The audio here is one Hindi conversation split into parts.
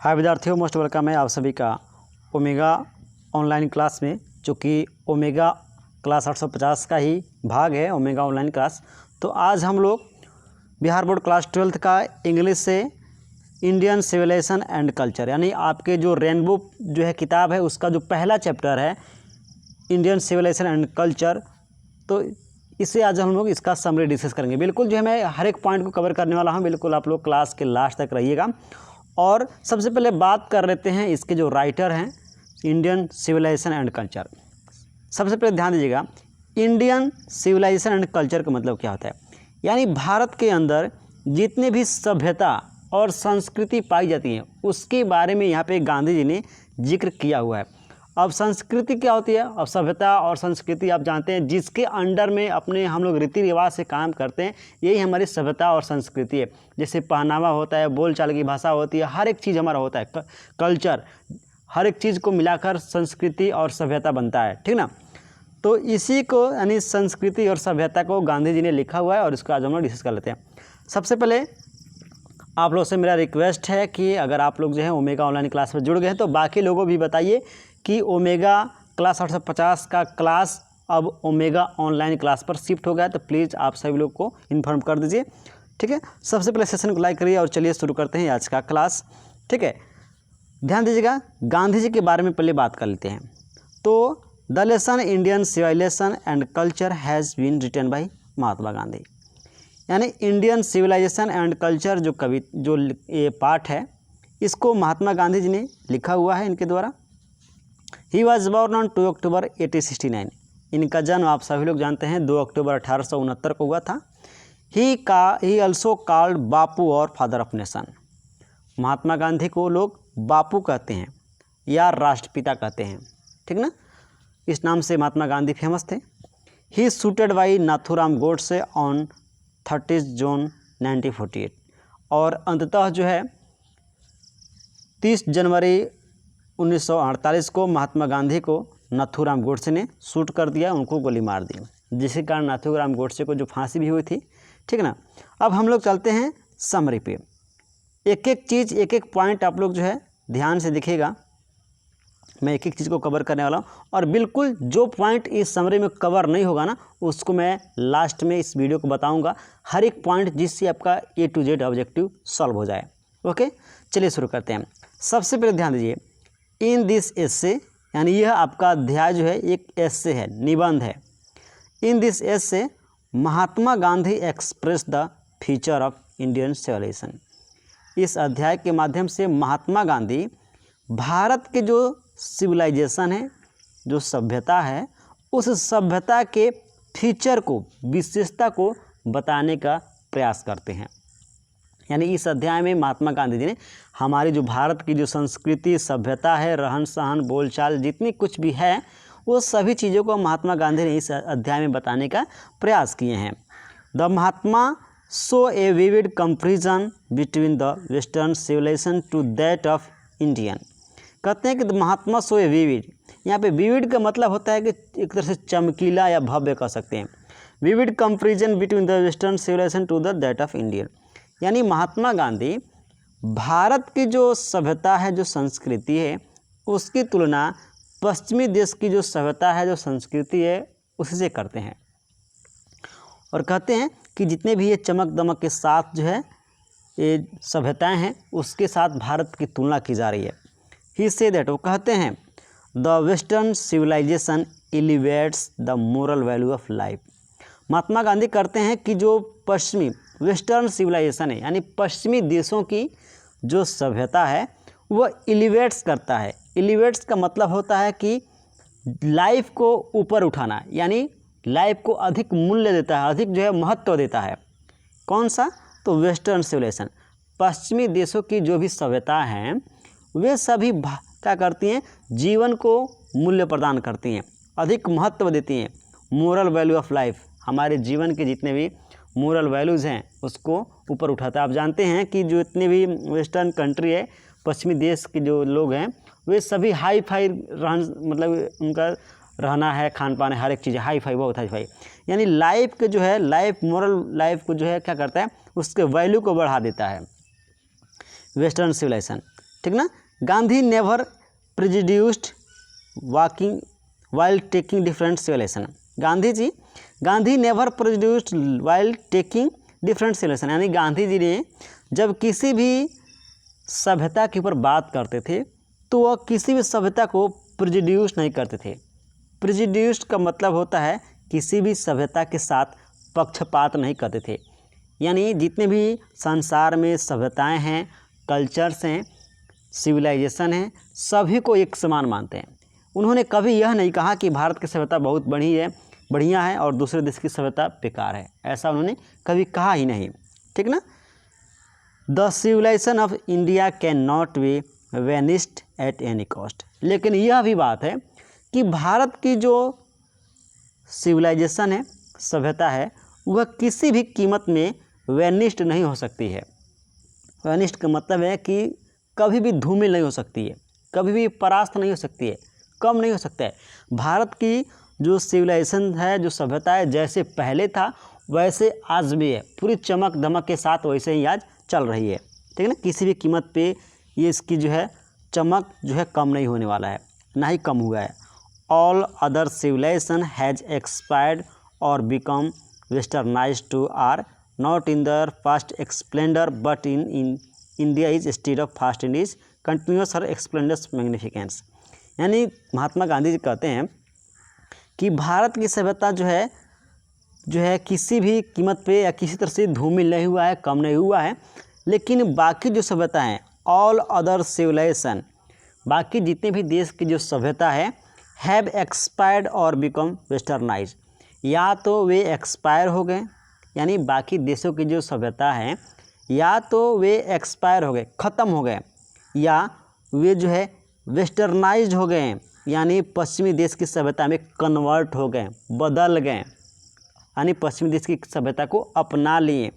हाय विद्यार्थियों, मोस्ट वेलकम है आप सभी का ओमेगा ऑनलाइन क्लास में, जो कि ओमेगा क्लास 850 का ही भाग है ओमेगा ऑनलाइन क्लास। तो आज हम लोग बिहार बोर्ड क्लास 12 का इंग्लिश से इंडियन सिविलाइजेशन एंड कल्चर, यानी आपके जो रेनबो जो है किताब है उसका जो पहला चैप्टर है इंडियन सिविलाइजेशन एंड कल्चर, तो इसे आज हम लोग इसका समरी डिस्कस करेंगे। बिल्कुल जो है मैं हर एक पॉइंट को कवर करने वाला हूँ, बिल्कुल आप लोग क्लास के लास्ट तक रहिएगा। और सबसे पहले बात कर लेते हैं इसके जो राइटर हैं इंडियन सिविलाइजेशन एंड कल्चर। सबसे पहले ध्यान दीजिएगा, इंडियन सिविलाइजेशन एंड कल्चर का मतलब क्या होता है, यानी भारत के अंदर जितने भी सभ्यता और संस्कृति पाई जाती हैं उसके बारे में यहाँ पे गांधी जी ने जिक्र किया हुआ है। अब संस्कृति क्या होती है, अब सभ्यता और संस्कृति आप जानते हैं, जिसके अंडर में अपने हम लोग रीति रिवाज से काम करते हैं, यही हमारी सभ्यता और संस्कृति है। जैसे पहनावा होता है, बोलचाल की भाषा होती है, हर एक चीज़ हमारा होता है कल्चर, हर एक चीज़ को मिलाकर संस्कृति और सभ्यता बनता है, ठीक ना। तो इसी को यानी संस्कृति और सभ्यता को गांधी जी ने लिखा हुआ है और इसको आज हम लोग डिस्कस कर लेते हैं। सबसे पहले आप लोग से मेरा रिक्वेस्ट है कि अगर आप लोग जो है ओमेगा ऑनलाइन क्लास में जुड़ गए हैं तो बाकी लोगों भी बताइए कि ओमेगा क्लास 850 का क्लास अब ओमेगा ऑनलाइन क्लास पर शिफ्ट हो गया है, तो प्लीज़ आप सभी लोग को इन्फॉर्म कर दीजिए, ठीक है। सबसे पहले सेशन को लाइक करिए और चलिए शुरू करते हैं आज का क्लास, ठीक है। ध्यान दीजिएगा, गांधी जी के बारे में पहले बात कर लेते हैं। तो the lesson Indian civilization and culture has been written by Mahatma Gandhi, यानी इंडियन सिविलाइजेशन एंड कल्चर जो ये पार्ट है इसको महात्मा गांधी जी ने लिखा हुआ है इनके द्वारा। ही वॉज बॉर्न ऑन 2 अक्टूबर 1869, इनका जन्म आप सभी लोग जानते हैं 2 अक्टूबर 1869 को हुआ था। ही ऑल्सो कॉल्ड बापू और father of nation, Mahatma Gandhi को लोग बापू कहते हैं या राष्ट्रपिता कहते हैं, ठीक ना, इस नाम से महात्मा गांधी फेमस थे। He shooted by Nathuram Godse on 30 June 1948, और अंततः जो है 30 जनवरी 1948 को महात्मा गांधी को नाथूराम गोडसे ने शूट कर दिया, उनको गोली मार दी, जिसके कारण नाथूराम गोडसे को जो फांसी भी हुई थी, ठीक ना। अब हम लोग चलते हैं समरी पे, एक एक चीज़ एक एक पॉइंट आप लोग जो है ध्यान से दिखेगा, मैं एक एक चीज़ को कवर करने वाला हूँ। और बिल्कुल जो पॉइंट इस समरी में कवर नहीं होगा ना उसको मैं लास्ट में इस वीडियो को बताऊँगा, हर एक पॉइंट, जिससे आपका A to Z objective solve हो जाए। ओके, चलिए शुरू करते हैं। सबसे पहले ध्यान दीजिए, इन दिस एसे, यानी यह आपका अध्याय जो है एक एसे है, निबंध है। In this essay Mahatma Gandhi express the future of Indian civilisation, इस अध्याय के माध्यम से महात्मा गांधी भारत के जो सिविलाइजेशन है, जो सभ्यता है, उस सभ्यता के फीचर को, विशेषता को बताने का प्रयास करते हैं। यानी इस अध्याय में महात्मा गांधी जी ने हमारी जो भारत की जो संस्कृति, सभ्यता है, रहन सहन, बोलचाल, जितनी कुछ भी है, वो सभी चीज़ों को महात्मा गांधी ने इस अध्याय में बताने का प्रयास किए हैं। The Mahatma show a vivid comparison between the western civilisation to that of Indian, कहते हैं कि महात्मा शो ए विविड, यहाँ पे विविड का मतलब होता है कि एक तरह से चमकीला या भव्य कह सकते हैं। Vivid comparison between the western civilisation to the that of Indian, यानी महात्मा गांधी भारत की जो सभ्यता है, जो संस्कृति है, उसकी तुलना पश्चिमी देश की जो सभ्यता है, जो संस्कृति है, उससे करते हैं। और कहते हैं कि जितने भी ये चमक दमक के साथ जो है ये सभ्यताएं हैं, उसके साथ भारत की तुलना की जा रही है। ही से दैट, वो कहते हैं the western civilization elevates the moral value of life, Mahatma Gandhi करते हैं कि जो पश्चिमी वेस्टर्न सिविलाइजेशन है, यानी पश्चिमी देशों की जो सभ्यता है, वह एलिवेट्स करता है। एलिवेट्स का मतलब होता है कि लाइफ को ऊपर उठाना, यानी लाइफ को अधिक मूल्य देता है, अधिक जो है महत्व देता है। कौन सा? तो वेस्टर्न सिविलाइजेशन, पश्चिमी देशों की जो भी सभ्यता हैं वे सभी क्या करती हैं, जीवन को मूल्य प्रदान करती हैं, अधिक महत्व देती हैं। मोरल वैल्यू ऑफ लाइफ, हमारे जीवन के जितने भी मोरल वैल्यूज़ हैं उसको ऊपर उठाता है। आप जानते हैं कि जो इतने भी वेस्टर्न कंट्री है, पश्चिमी देश के जो लोग हैं, वे सभी हाई फाई रहन, मतलब उनका रहना है, खान पान है, हर एक चीज़ हाई फाई, बहुत हाई फाई, यानी लाइफ के जो है, लाइफ मोरल लाइफ को जो है क्या करता है, उसके वैल्यू को बढ़ा देता है वेस्टर्न सिविलाइजेशन। ठीक ना। Gandhi never prejudiced walking while taking different civilisation. Gandhi never prejudiced while taking different civilisation, यानी गांधी जी ने जब किसी भी सभ्यता के ऊपर बात करते थे तो वह किसी भी सभ्यता को प्रेजुडिस नहीं करते थे। प्रेजुडिस का मतलब होता है किसी भी सभ्यता के साथ पक्षपात नहीं करते थे, यानी जितने भी संसार में सभ्यताएं हैं, कल्चर्स हैं, सिविलाइजेशन हैं, सभी को एक समान मानते हैं। उन्होंने कभी यह नहीं कहा कि भारत की सभ्यता बहुत बढ़िया है और दूसरे देश की सभ्यता बेकार है, ऐसा उन्होंने कभी कहा ही नहीं, ठीक ना। The civilisation of India can not be vanished at any cost. लेकिन यह भी बात है कि भारत की जो सिविलाइजेशन है, सभ्यता है, वह किसी भी कीमत में वेनिस्ड नहीं हो सकती है। वेनिस्ड का मतलब है कि कभी भी धूमिल नहीं हो सकती है, कभी भी परास्त नहीं हो सकती है, कम नहीं हो सकता है। भारत की जो सिविलाइजेशन है, जो सभ्यता है, जैसे पहले था वैसे आज भी है, पूरी चमक धमक के साथ वैसे ही आज चल रही है, ठीक है ना। किसी भी कीमत पे ये इसकी जो है चमक जो है कम नहीं होने वाला है, ना ही कम हुआ है। All other civilization has expired और become westernized to are not in the first splendour but in India is state of fast in is continuous her splendours magnificence. यानी महात्मा गांधी जी कहते हैं कि भारत की सभ्यता जो है किसी भी कीमत पे या किसी तरह से धूमिल नहीं हुआ है, कम नहीं हुआ है। लेकिन बाकी जो सभ्यता हैं, ऑल अदर सिविलाइजेशन, बाकी जितने भी देश की जो सभ्यता है, हैव एक्सपायर्ड और बिकम वेस्टर्नाइज, या तो वे एक्सपायर हो गए, यानी बाकी देशों की जो सभ्यता है या तो वे एक्सपायर हो गए, ख़त्म हो गए, या वे जो है वेस्टर्नाइज हो गए, यानी पश्चिमी देश की सभ्यता में कन्वर्ट हो गए, बदल गए, यानी पश्चिमी देश की सभ्यता को अपना लिए।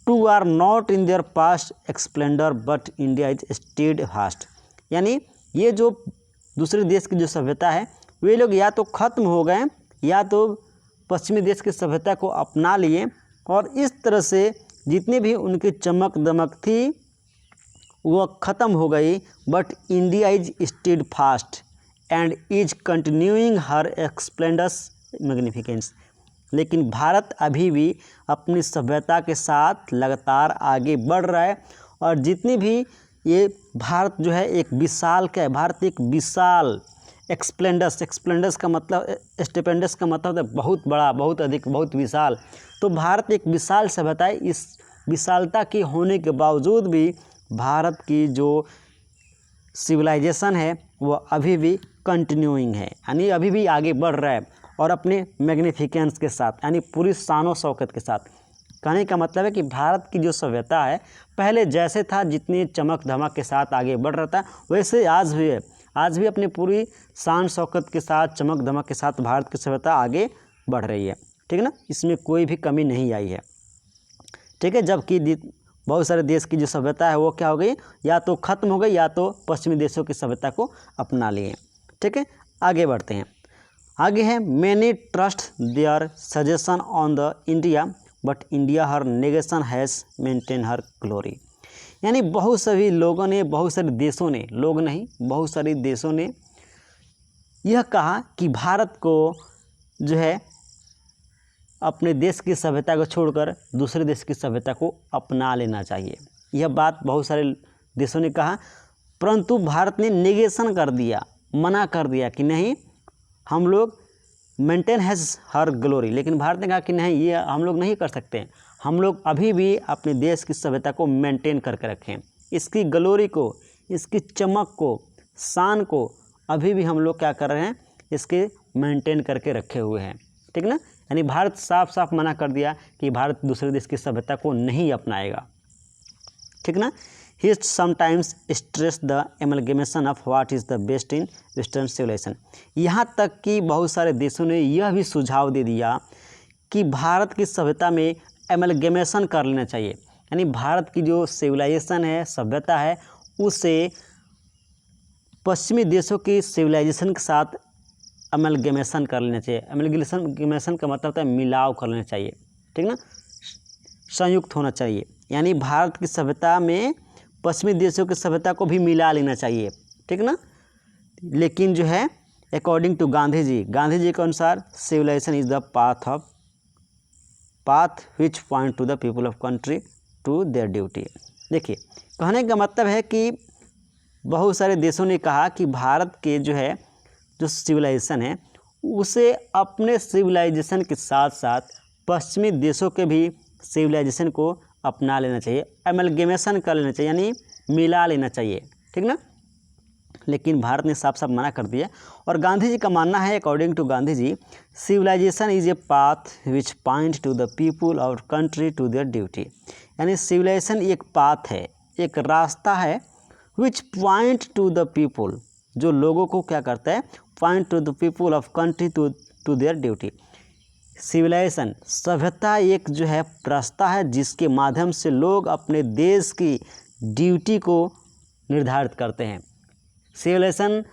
To are not in their past splendour but India is steadfast, यानी ये जो दूसरे देश की जो सभ्यता है, वे लोग या तो ख़त्म हो गए या तो पश्चिमी देश की सभ्यता को अपना लिए, और इस तरह से जितनी भी उनकी चमक दमक थी वह ख़त्म हो गई। But India is steadfast and is continuing her splendours magnificence, लेकिन भारत अभी भी अपनी सभ्यता के साथ लगातार आगे बढ़ रहा है। और जितनी भी ये भारत जो है एक विशाल का है, भारत एक विशाल एक्सप्लेंडस का मतलब, स्टेपेंडस का मतलब है बहुत बड़ा, बहुत अधिक, बहुत विशाल। तो भारत एक विशाल सभ्यता है। इस विशालता के होने के बावजूद भी भारत की जो सिविलाइजेशन है वह अभी भी कंटिन्यूइंग है, यानी अभी भी आगे बढ़ रहा है और अपने मैग्निफिकेंस के साथ, यानी पूरी शान शौकत के साथ। कहने का मतलब है कि भारत की जो सभ्यता है पहले जैसे था, जितनी चमक धमक के साथ आगे बढ़ रहा था, वैसे आज भी है। आज भी अपनी पूरी शान शौकत के साथ, चमक धमक के साथ भारत की सभ्यता आगे बढ़ रही है, ठीक है ना। इसमें कोई भी कमी नहीं आई है, ठीक है। जबकि बहुत सारे देश की जो सभ्यता है वो क्या हो गई, या तो ख़त्म हो गई या तो पश्चिमी देशों की सभ्यता को अपना लिए, ठीक है। आगे बढ़ते हैं। आगे है many trust there suggestion on the India but India her negation has maintain her glory, यानी बहुत सभी लोगों ने, बहुत सारे देशों ने, लोग नहीं बहुत सारे देशों ने यह कहा कि भारत को जो है अपने देश की सभ्यता को छोड़कर दूसरे देश की सभ्यता को अपना लेना चाहिए। यह बात बहुत सारे देशों ने कहा, परंतु भारत ने नेगेशन कर दिया, मना कर दिया कि नहीं, हम लोग मेंटेन हैज़ हर ग्लोरी। लेकिन भारत ने कहा कि नहीं, ये हम लोग नहीं कर सकते, हम लोग अभी भी अपने देश की सभ्यता को मेंटेन करके रखें, इसकी ग्लोरी को, इसकी चमक को, शान को अभी भी हम लोग क्या कर रहे हैं, इसके मेंटेन करके रखे हुए हैं, ठीक ना। यानी भारत साफ साफ मना कर दिया कि भारत दूसरे देश की सभ्यता को नहीं अपनाएगा, ठीक ना। He sometimes stress the amalgamation of what is the best in western civilisation. यहाँ तक कि बहुत सारे देशों ने यह भी सुझाव दे दिया कि भारत की सभ्यता में एमलगेमेशन कर लेना चाहिए, यानी भारत की जो सिविलाइजेशन है, सभ्यता है, उसे पश्चिमी देशों की सिविलाइजेशन के साथ एमलगेमेशन कर लेना चाहिए। एमलगेमेशन का मतलब होता है मिलाव कर लेना चाहिए, ठीक ना, संयुक्त होना चाहिए। यानी भारत की सभ्यता में पश्चिमी देशों की सभ्यता को भी मिला लेना चाहिए, ठीक ना। लेकिन जो है अकॉर्डिंग टू गांधी जी के अनुसार civilization is the path which point to the people of country to their duty. देखिए, कहने का मतलब है कि बहुत सारे देशों ने कहा कि भारत के जो सिविलाइजेशन है उसे अपने सिविलाइजेशन के साथ साथ पश्चिमी देशों के भी सिविलाइजेशन को अपना लेना चाहिए, एमलगेमेशन कर लेना चाहिए, यानी मिला लेना चाहिए, ठीक ना। लेकिन भारत ने साफ साफ मना कर दिया। और गांधी जी का मानना है, according to Gandhi ji, civilization is a path which point to the people और कंट्री टू देयर ड्यूटी। यानी सिविलाइजेशन एक पाथ है, एक रास्ता है, which point to the people, जो लोगों को क्या करता है, point to the people of country to their duty. Civilization सभ्यता एक रास्ता है जिसके माध्यम से लोग अपने देश की ड्यूटी को निर्धारित करते हैं। सिविलाइजेशन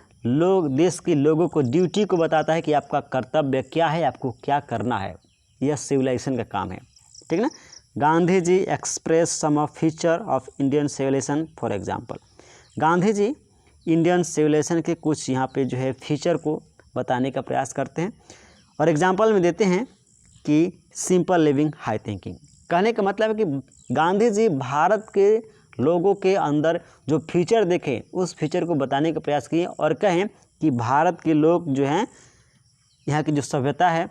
देश के लोगों को ड्यूटी को बताता है कि आपका कर्तव्य क्या है, आपको क्या करना है, यह सिविलाइजेशन का काम है, ठीक ना। Gandhi ji express some of feature of Indian civilization. For example, Gandhi ji Indian civilization के कुछ यहाँ पे फीचर को बताने का प्रयास करते हैं और एग्जांपल में देते हैं कि सिंपल लिविंग, हाई थिंकिंग। कहने का मतलब है कि गांधी जी भारत के लोगों के अंदर जो फीचर देखें उस फीचर को बताने का प्रयास किए और कहें कि भारत के लोग यहाँ की जो सभ्यता है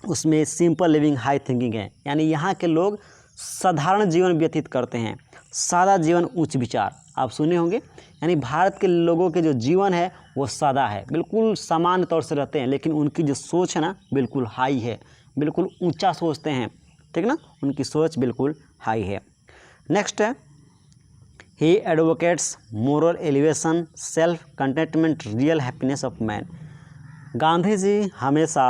उसमें सिंपल लिविंग, हाई थिंकिंग है। यानी यहाँ के लोग साधारण जीवन व्यतीत करते हैं, सादा जीवन, उच्च विचार। आप सुने होंगे, यानी भारत के लोगों के जो जीवन है वो सादा है, बिल्कुल सामान्य तौर से रहते हैं, लेकिन उनकी जो सोच है ना बिल्कुल हाई है, बिल्कुल ऊंचा सोचते हैं, ठीक ना, उनकी सोच बिल्कुल हाई है। नेक्स्ट है, he advocates moral elevation, self contentment, real happiness of man. Gandhi ji हमेशा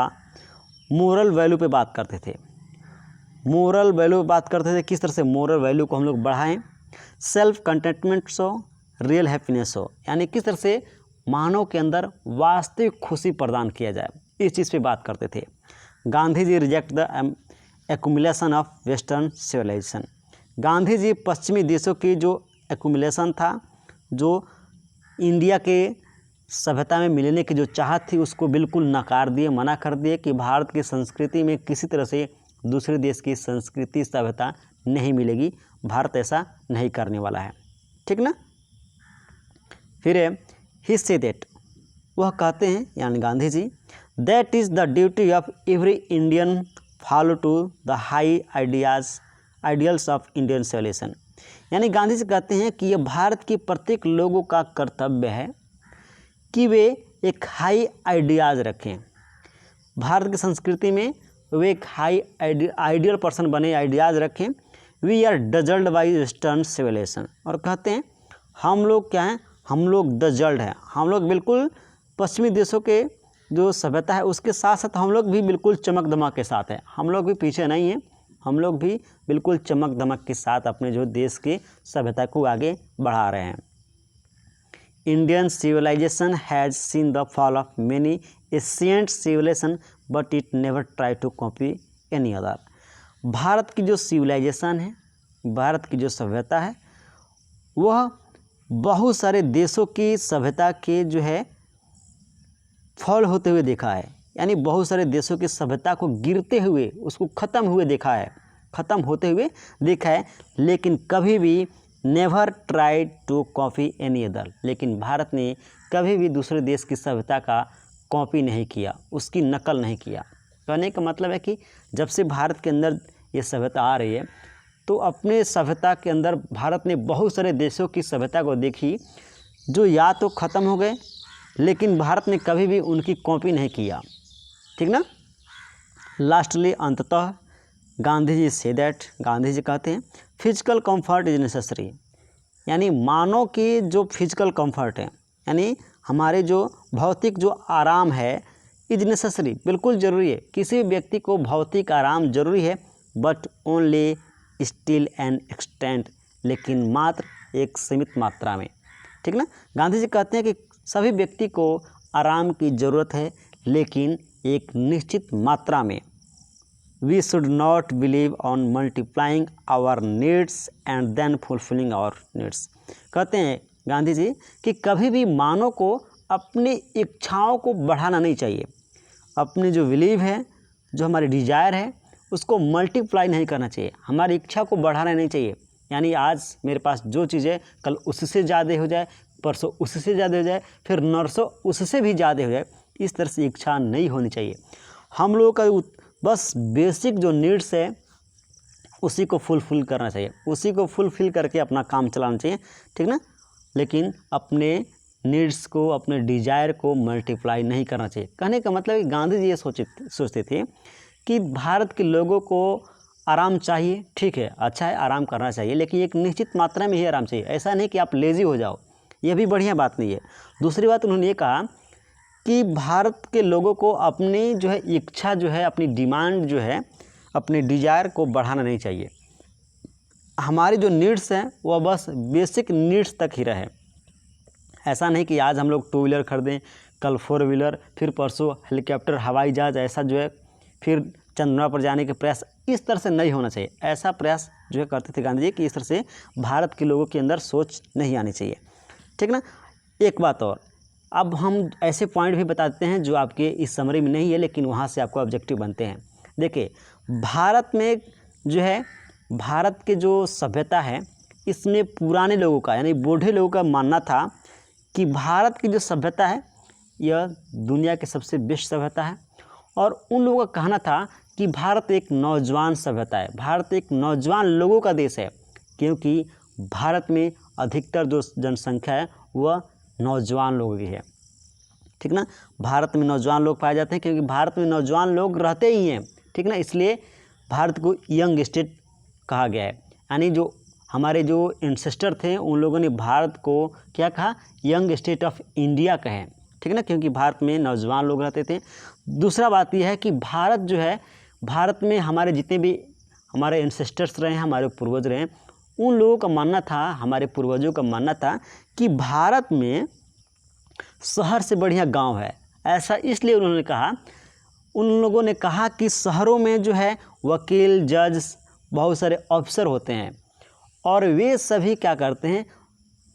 मोरल वैल्यू पे बात करते थे, मोरल वैल्यू पे बात करते थे, किस तरह से मोरल वैल्यू को हम लोग बढ़ाएं, सेल्फ कंटेंटमेंट हो, रियल हैप्पीनेस हो, यानी किस तरह से मानव के अंदर वास्तविक खुशी प्रदान किया जाए, इस चीज़ पे बात करते थे। Gandhi ji reject the accumulation of western civilization. Gandhi ji पश्चिमी देशों की जो एक्यूमुलेशन था, जो इंडिया के सभ्यता में मिलने की जो चाहत थी, उसको बिल्कुल नकार दिए, मना कर दिए कि भारत की संस्कृति में किसी तरह से दूसरे देश की संस्कृति सभ्यता नहीं मिलेगी, भारत ऐसा नहीं करने वाला है, ठीक ना। फिर ही से दैट, वह कहते हैं यानी Gandhi ji, that is the duty of every Indian follow to the high ideals of Indian civilization. यानी गांधी जी कहते हैं कि यह भारत के प्रत्येक लोगों का कर्तव्य है कि वे एक हाई आइडियाज़ रखें, भारत की संस्कृति में वे एक हाई आइडियल पर्सन बने, आइडियाज़ रखें। We are dazzled by western civilization, और कहते हैं हम लोग क्या हैं, हम लोग डजल्ड हैं, हम लोग बिल्कुल पश्चिमी देशों के जो सभ्यता है उसके साथ साथ हम लोग भी बिल्कुल चमक दमक के साथ हैं, हम लोग भी पीछे नहीं हैं, हम लोग भी बिल्कुल चमक दमक के साथ अपने जो देश की सभ्यता को आगे बढ़ा रहे हैं। Indian civilization has seen the fall of many ancient civilization but it never try to copy any other. Bharat की जो सिविलाइजेशन है, भारत की जो सभ्यता है, वह बहुत सारे देशों की सभ्यता के फॉल होते हुए देखा है, यानी बहुत सारे देशों की सभ्यता को गिरते हुए, उसको ख़त्म हुए देखा है, ख़त्म होते हुए देखा है, लेकिन कभी भी never try to copy any other. लेकिन भारत ने कभी भी दूसरे देश की सभ्यता का कॉपी नहीं किया, उसकी नकल नहीं किया। कहने का मतलब है कि जब से भारत के अंदर ये सभ्यता आ रही है तो अपने सभ्यता के अंदर भारत ने बहुत सारे देशों की सभ्यता को देखी जो या तो ख़त्म हो गए, लेकिन भारत ने कभी भी उनकी कॉपी नहीं किया, ठीक ना। लास्टली अंततः गांधी जी से दैट, गांधी जी कहते हैं फिजिकल कंफर्ट इज नेसेसरी, यानी मानव की जो फिजिकल कंफर्ट है, यानी हमारे जो भौतिक जो आराम है, इज नेसेसरी, बिल्कुल ज़रूरी है, किसी व्यक्ति को भौतिक आराम जरूरी है, but only still and extent, लेकिन मात्र एक सीमित मात्रा में, ठीक ना। गांधी जी कहते हैं कि सभी व्यक्ति को आराम की ज़रूरत है, लेकिन एक निश्चित मात्रा में, we should not believe on multiplying our needs and then fulfilling our needs. कहते हैं गांधी जी कि कभी भी मानव को अपनी इच्छाओं को बढ़ाना नहीं चाहिए, अपनी जो बिलीव है, जो हमारी डिजायर है, उसको मल्टीप्लाई नहीं करना चाहिए, हमारी इच्छा को बढ़ाना नहीं चाहिए। यानी आज मेरे पास जो चीज़ है कल उससे ज़्यादा हो जाए, परसों उससे ज़्यादा हो जाए, फिर नरसों उससे भी ज़्यादा हो जाए, इस तरह से इच्छा नहीं होनी चाहिए। हम लोगों का बस बेसिक जो नीड्स है उसी को फुलफिल करना चाहिए, उसी को फुलफिल करके अपना काम चलाना चाहिए, ठीक ना। लेकिन अपने नीड्स को, अपने डिजायर को मल्टीप्लाई नहीं करना चाहिए। कहने का मतलब कि गांधी जी ये सोचते थे कि भारत के लोगों को आराम चाहिए, ठीक है, अच्छा है, आराम करना चाहिए, लेकिन एक निश्चित मात्रा में ही आराम चाहिए। ऐसा नहीं कि आप लेज़ी हो जाओ, यह भी बढ़िया बात नहीं है। दूसरी बात उन्होंने ये कहा कि भारत के लोगों को अपनी जो है इच्छा जो है, अपनी डिमांड जो है, अपने डिजायर को बढ़ाना नहीं चाहिए। हमारी जो नीड्स हैं वह बस बेसिक नीड्स तक ही रहे। ऐसा नहीं कि आज हम लोग 2 व्हीलर खरीदें, कल 4 व्हीलर, फिर परसों हेलीकॉप्टर, हवाई जहाज़, ऐसा जो है फिर चंद्रमा पर जाने के प्रयास, इस तरह से नहीं होना चाहिए। ऐसा प्रयास जो है करते थे गांधी जी कि इस तरह से भारत के लोगों के अंदर सोच नहीं आनी चाहिए, ठीक ना। एक बात और, अब हम ऐसे पॉइंट भी बताते हैं जो आपके इस समरी में नहीं है, लेकिन वहाँ से आपको ऑब्जेक्टिव बनते हैं। देखिए, भारत में जो है, भारत के जो सभ्यता है, इसमें पुराने लोगों का यानी बूढ़े लोगों का मानना था कि भारत की जो सभ्यता है यह दुनिया की सबसे बेस्ट सभ्यता है, और उन लोगों का कहना था कि भारत एक नौजवान सभ्यता है, भारत एक नौजवान लोगों का देश है, क्योंकि भारत में अधिकतर जो जनसंख्या है वह नौजवान लोगों की है, ठीक ना। भारत में नौजवान लोग पाए जाते हैं क्योंकि भारत में नौजवान लोग रहते ही हैं, ठीक ना, इसलिए भारत को यंग स्टेट कहा गया है। यानी जो हमारे जो एंसेस्टर थे उन लोगों ने भारत को क्या कहा, यंग स्टेट ऑफ इंडिया कहे, ठीक ना, क्योंकि भारत में नौजवान लोग रहते थे। दूसरा बात यह है कि भारत जो है, भारत में हमारे जितने भी हमारे एंसेस्टर्स रहे हैं, हमारे पूर्वज रहे हैं, उन लोगों का मानना था, हमारे पूर्वजों का मानना था कि भारत में शहर से बढ़िया गांव है। ऐसा इसलिए उन्होंने कहा, उन लोगों ने कहा कि शहरों में जो है वकील, जज, बहुत सारे अफसर होते हैं, और वे सभी क्या करते हैं,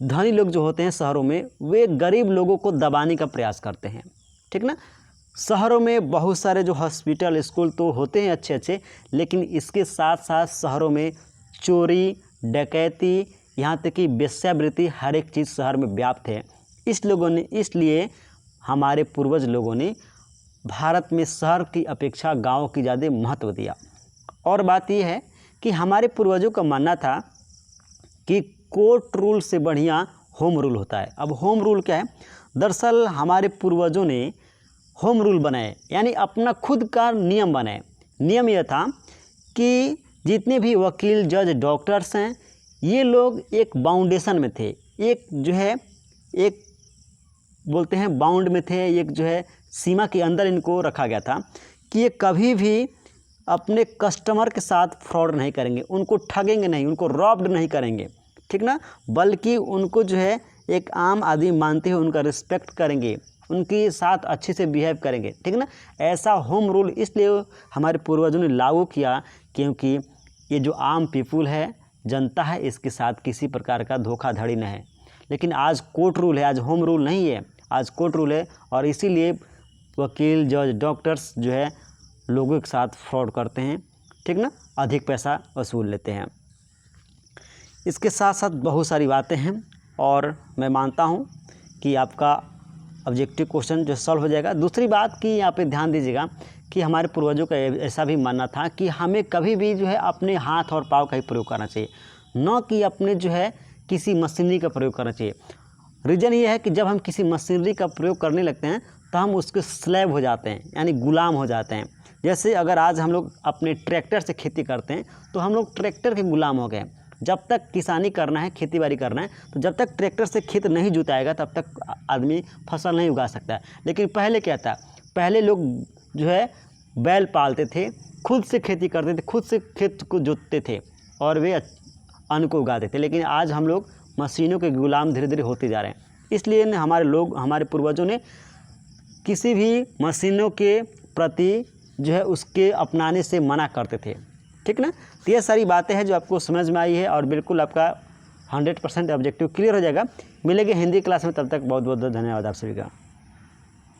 धनी लोग जो होते हैं शहरों में, वे गरीब लोगों को दबाने का प्रयास करते हैं, ठीक ना। शहरों में बहुत सारे जो हॉस्पिटल, स्कूल तो होते हैं अच्छे अच्छे, लेकिन इसके साथ साथ शहरों में चोरी, डकैती, यहाँ तक कि वेश्यावृत्ति, हर एक चीज़ शहर में व्याप्त है। इसलिए हमारे पूर्वज लोगों ने भारत में शहर की अपेक्षा गाँव की ज़्यादा महत्व दिया। और बात यह है कि हमारे पूर्वजों का मानना था कि कोर्ट रूल से बढ़िया होम रूल होता है। अब होम रूल क्या है, दरअसल हमारे पूर्वजों ने होम रूल बनाए, यानी अपना खुद का नियम बनाए। नियम यह था कि जितने भी वकील, जज, डॉक्टर्स हैं, ये लोग एक बाउंडेशन में थे, एक जो है, एक बोलते हैं बाउंड में थे, एक जो है सीमा के अंदर इनको रखा गया था कि ये कभी भी अपने कस्टमर के साथ फ्रॉड नहीं करेंगे, उनको ठगेंगे नहीं, उनको रॉब्ड नहीं करेंगे, ठीक ना, बल्कि उनको जो है एक आम आदमी मानते हुए उनका रिस्पेक्ट करेंगे, उनके साथ अच्छे से बिहेव करेंगे, ठीक ना। ऐसा होम रूल इसलिए हमारे पूर्वजों ने लागू किया क्योंकि ये जो आम पीपुल है, जनता है, इसके साथ किसी प्रकार का धोखाधड़ी न है। लेकिन आज कोर्ट रूल है, आज होम रूल नहीं है, आज कोर्ट रूल है, और इसीलिए वकील, जज, डॉक्टर्स जो है लोगों के साथ फ्रॉड करते हैं, ठीक ना, अधिक पैसा वसूल लेते हैं। इसके साथ साथ बहुत सारी बातें हैं, और मैं मानता हूं कि आपका ऑब्जेक्टिव क्वेश्चन जो सॉल्व हो जाएगा। दूसरी बात कि यहाँ पे ध्यान दीजिएगा कि हमारे पूर्वजों का ऐसा भी मानना था कि हमें कभी भी जो है अपने हाथ और पाँव का ही प्रयोग करना चाहिए, न कि अपने जो है किसी मशीनरी का प्रयोग करना चाहिए। रीज़न ये है कि जब हम किसी मशीनरी का प्रयोग करने लगते हैं तो हम उसके स्लेव हो जाते हैं, यानी गुलाम हो जाते हैं। जैसे अगर आज हम लोग अपने ट्रैक्टर से खेती करते हैं तो हम लोग ट्रैक्टर के गुलाम हो गए। जब तक किसानी करना है, खेती बाड़ी करना है, तो जब तक ट्रैक्टर से खेत नहीं जुताएगा तब तक आदमी फसल नहीं उगा सकता है। लेकिन पहले क्या था, पहले लोग जो है बैल पालते थे, खुद से खेती करते थे, खुद से खेत को जोतते थे और वे अन्न को उगाते थे। लेकिन आज हम लोग मशीनों के गुलाम धीरे धीरे होते जा रहे हैं। इसलिए हमारे पूर्वजों ने किसी भी मशीनों के प्रति जो है उसके अपनाने से मना करते थे। ठीक ना। तो ये सारी बातें हैं जो आपको समझ में आई है और बिल्कुल आपका 100% ऑब्जेक्टिव क्लियर हो जाएगा। मिलेंगे हिंदी क्लास में, तब तक बहुत बहुत धन्यवाद आप सभी का।